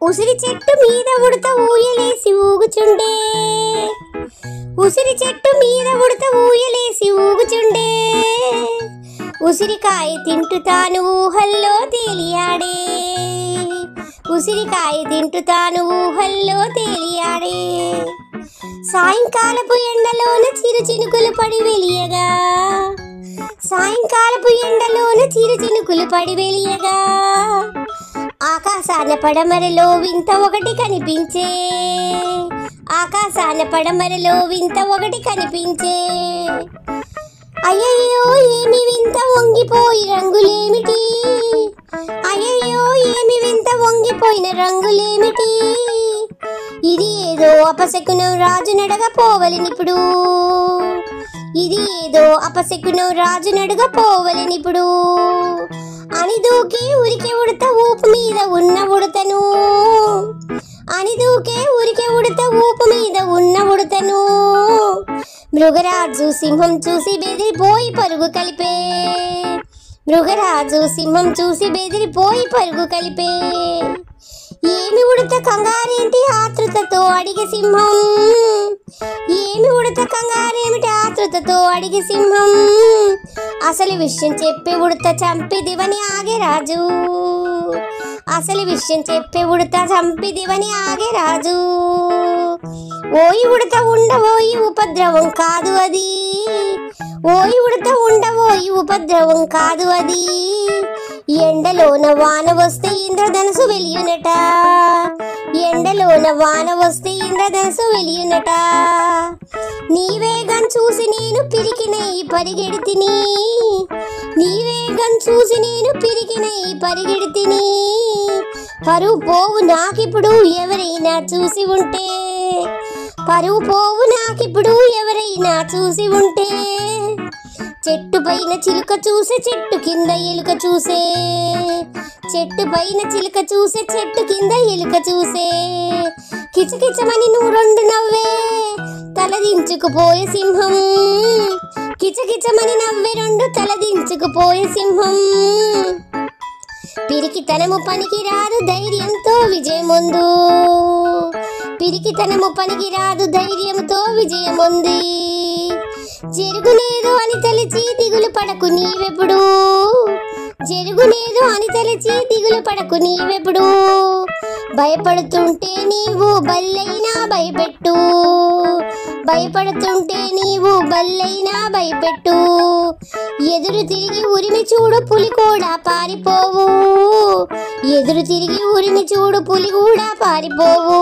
ఉసిరి చెట్టు మీద ఉడత ఊయలేసి ఊగుచుండే, ఉసిరి చెట్టు మీద ఉడత ఊయలేసి ఊగుచుండే, ఉసిరికాయ తింటూ తాను ఊహల్లో తేలియాడే, ఉసిరికాయ తింటూ తాను ఊహల్లో తేలియాడే. సాయంకాలపు ఎండలోన చిరు చినుకులు పడి వెలియగా, సాయంకాలపు ఎండలోన చిరు చినుకులు పడి వెలియగా, ఆకాశాన పడమరలో వింత ఒకటి కనిపించే, ఆకాశాన పడమరలో వింత ఒకటి కనిపించే. అయ్యయ్యో ఏమి వింత వంగిపోయి రంగులేమిటి, అయ్యయ్యో ఏమి వింత వంగిపోయిన రంగులేమిటి, ఇది ఏదో అపశకునం రాజు నడగా పోవలెనిప్పుడు, ఇది ఏదో అపశకునం రాజు నడుగా పోవలెనిప్పుడు అని దూకే ఉరికే ఉడత ఊపు మీద ఉన్న ఉడతను, అని దూకే ఉరికే ఉడత ఊపు మీద ఉన్న ఉడతను మృగరాజు సింహం చూసి బెదిరిపోయి పరుగు కలిపే, మృగరాజు సింహం చూసి బెదిరిపోయి పరుగు కలిపే. ఏమి ఉడత కంగారేంటి ఆతృతతో అడిగే సింహం, ఏమి ఉడత కంగారేమిటి ఆతృతతో అడిగే సింహం, అసలు విషయం చెప్పే ఉడత చంపిదివని ఆగే రాజు, అసలు విషయం చెప్పే ఉడత చంపిదివని ఆగే రాజు. ఓయి ఉడత ఉండవోయి ఉపద్రవం కాదు అది, ఓయి ఉడత ఉండవోయి ఉపద్రవం కాదు అది, ఎండలోన వాన వస్తే ఇంద్రధనుసు వెలియునట, ఎండలోన వాన వస్తే ఇంద్రధనుసు వెలియునట. నీ వేగం చూసి నేను పిరికినై పరిగెడితిని, నీ వేగం చూసి నేను పిరికినై పరిగెడితిని, పరువు పోవు నాకిప్పుడు ఎవరైనా చూసి ఉంటే, పరువు పోవు నాకిప్పుడు ఎవరైనా చూసి ఉంటే. చెట్టు పైన చిలుక చూసే చెట్టు కింద ఎలుక చూసే, చెట్టు పైన చిలుక చూసే చెట్టు కింద ఎలుక చూసే, కిచకిచమని నువ్వు రెండు నవ్వే తలదించుకుపోయే సింహం, కిచకిచమని నవ్వే రెండు తలదించుకుపోయే సింహం. పిరికితనము పనికి రాదు ధైర్యంతో విజయముందు, పిరికితనము పనికి రాదు ధైర్యంతో విజయముంది. జరుగులేదు అని తలచి దిగులు పడకు నీవెప్పుడు, జరుగులేదు అని తలచి దిగులు పడకు నీవెప్పుడు, భయపడుతుంటే నీవు బల్లైనా భయపెట్టు, భయపడుతుంటే నీవు బల్లైనా భయపెట్టు. ఎదురు తిరిగి ఉరిమి చూడు పులి కూడా పారిపోవు, ఎదురు తిరిగి ఉరిమి చూడు పులి కూడా పారిపోవు.